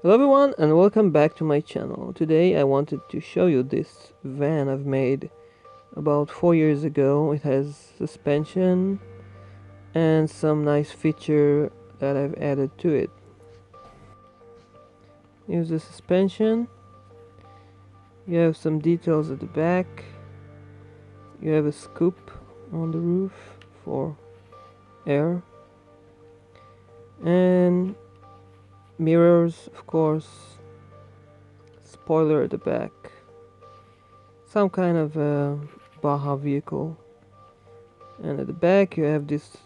Hello everyone and welcome back to my channel. Today I wanted to show you this van I've made about 4 years ago. It has suspension and some nice feature that I've added to it. Here's the suspension. You have some details at the back. You have a scoop on the roof for air. And mirrors, of course. Spoiler at the back. Some kind of a Baja vehicle. And at the back you have this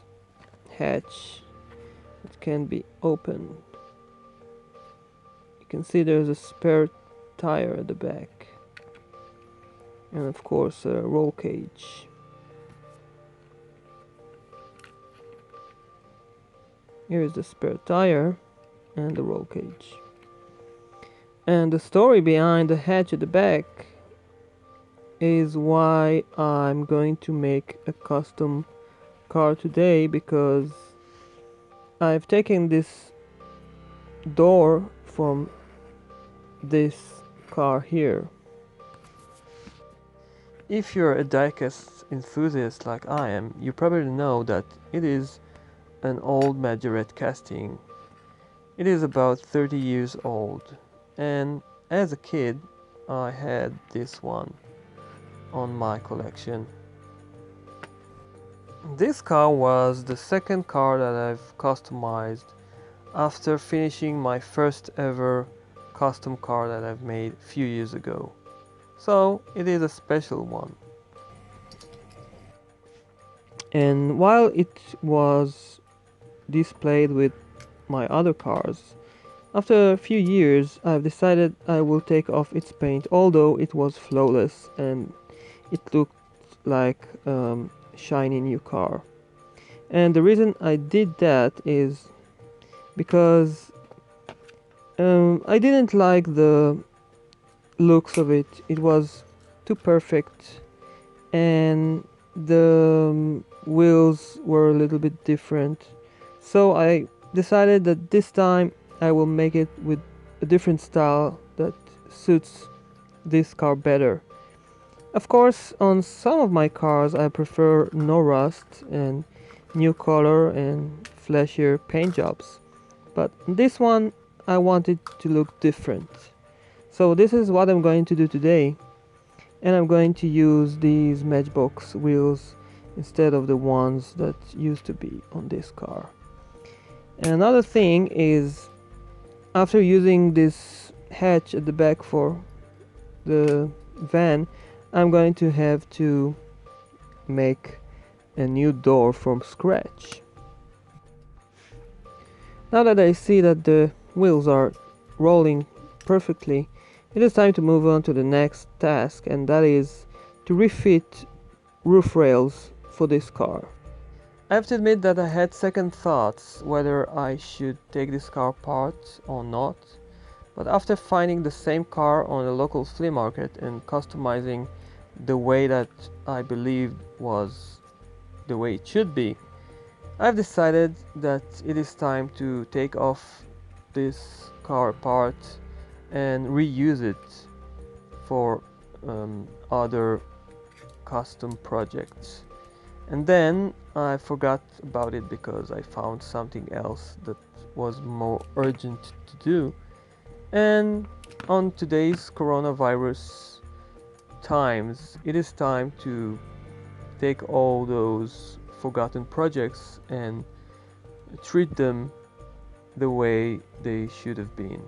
hatch that can be opened. You can see there's a spare tire at the back, and of course a roll cage. Here is the spare tire and the roll cage. And the story behind the hatch at the back is why I'm going to make a custom car today, because I've taken this door from this car here. If you're a diecast enthusiast like I am, you probably know that it is an old Majorette casting. It is about 30 years old, and as a kid I had this one on my collection. This car was the second car that I've customized after finishing my first ever custom car that I've made a few years ago. So it is a special one. And while it was displayed with my other cars, after a few years I've decided I will take off its paint, although it was flawless and it looked like shiny new car. And the reason I did that is because I didn't like the looks of it. It was too perfect, and the wheels were a little bit different. So I decided that this time I will make it with a different style that suits this car better. Of course, on some of my cars I prefer no rust and new color and flashier paint jobs, but this one I want it to look different. So this is what I'm going to do today, and I'm going to use these Matchbox wheels instead of the ones that used to be on this car. And another thing is, after using this hatch at the back for the van, I'm going to have to make a new door from scratch. Now that I see that the wheels are rolling perfectly, it is time to move on to the next task, and that is to refit roof rails for this car. I have to admit that I had second thoughts whether I should take this car apart or not, but after finding the same car on a local flea market and customizing the way that I believed was the way it should be, I've decided that it is time to take off this car apart and reuse it for other custom projects. And then I forgot about it because I found something else that was more urgent to do. And on today's coronavirus times, it is time to take all those forgotten projects and treat them the way they should have been.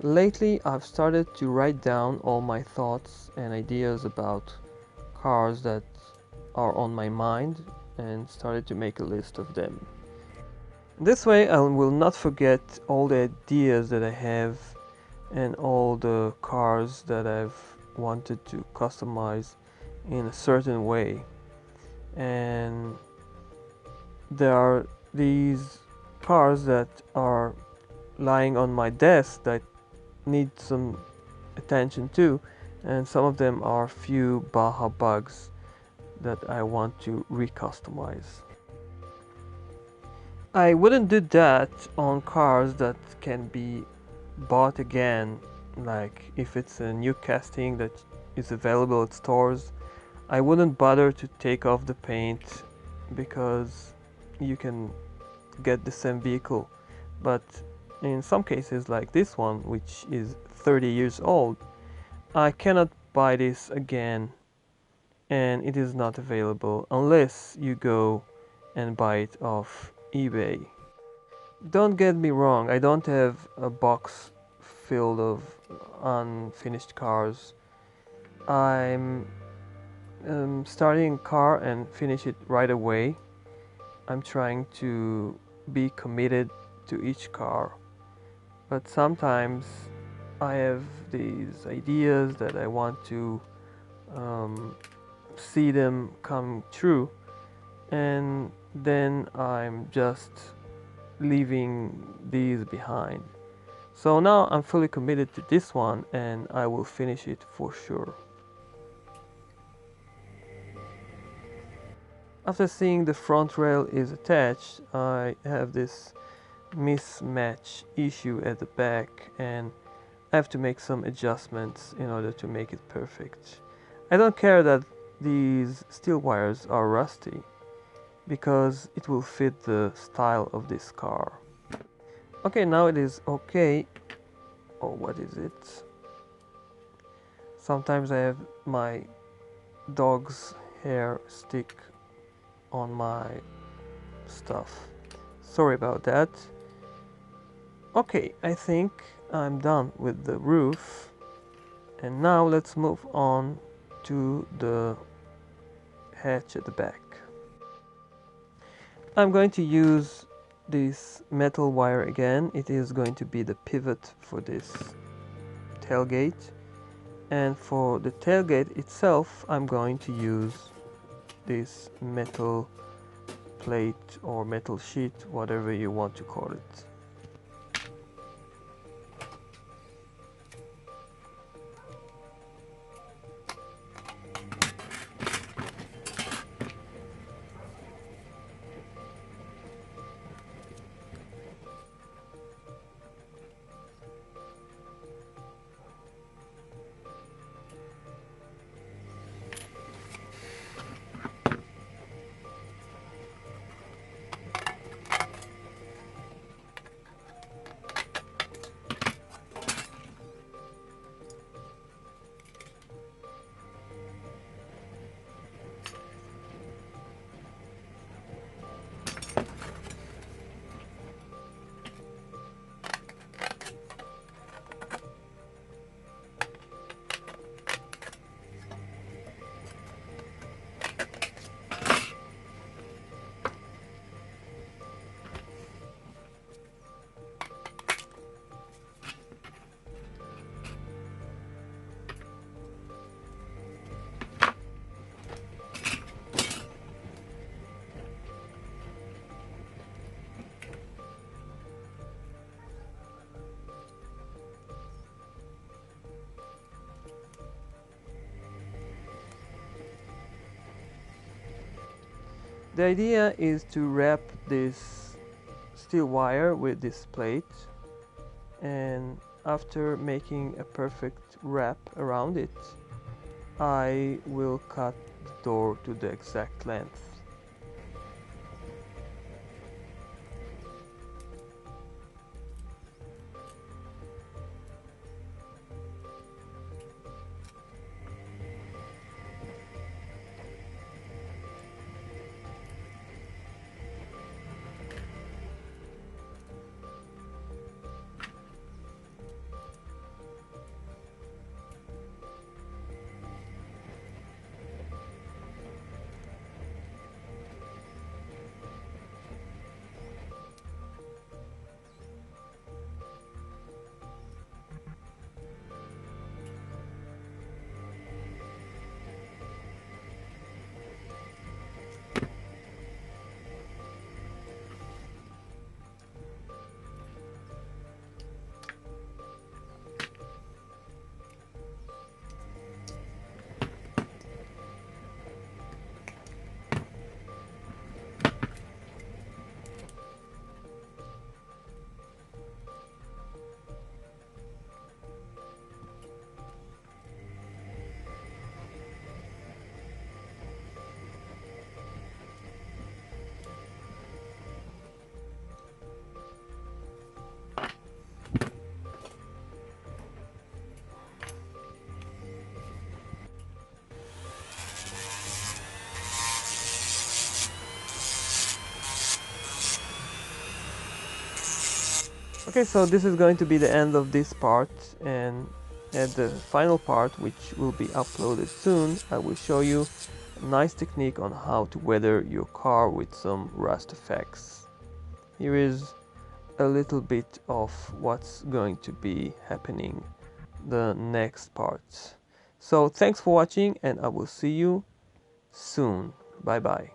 Lately, I've started to write down all my thoughts and ideas about cars that are on my mind and started to make a list of them. This way I will not forget all the ideas that I have and all the cars that I've wanted to customize in a certain way. And there are these cars that are lying on my desk that need some attention too, and some of them are few Baja bugs that I want to recustomize. I wouldn't do that on cars that can be bought again, like if it's a new casting that is available at stores. I wouldn't bother to take off the paint because you can get the same vehicle. But in some cases, like this one, which is 30 years old, I cannot buy this again, and it is not available unless you go and buy it off eBay. Don't get me wrong, I don't have a box filled of unfinished cars. I'm starting a car and finish it right away. I'm trying to be committed to each car, but sometimes I have these ideas that I want to um, see them come true, and then I'm just leaving these behind. So now I'm fully committed to this one and I will finish it for sure. After seeing the front rail is attached, I have this mismatch issue at the back and I have to make some adjustments in order to make it perfect. I don't care that these steel wires are rusty because it will fit the style of this car. Okay, now it is okay. Oh, what is it? Sometimes I have my dog's hair stick on my stuff. Sorry about that. Okay, I think I'm done with the roof. And now let's move on to the hatch at the back. I'm going to use this metal wire again. It is going to be the pivot for this tailgate. And for the tailgate itself, I'm going to use this metal plate or metal sheet, whatever you want to call it. The idea is to wrap this steel wire with this plate, and after making a perfect wrap around it, I will cut the door to the exact length. Okay, so this is going to be the end of this part, and at the final part, which will be uploaded soon, I will show you a nice technique on how to weather your car with some rust effects. Here is a little bit of what's going to be happening the next parts. So thanks for watching, and I will see you soon. Bye bye.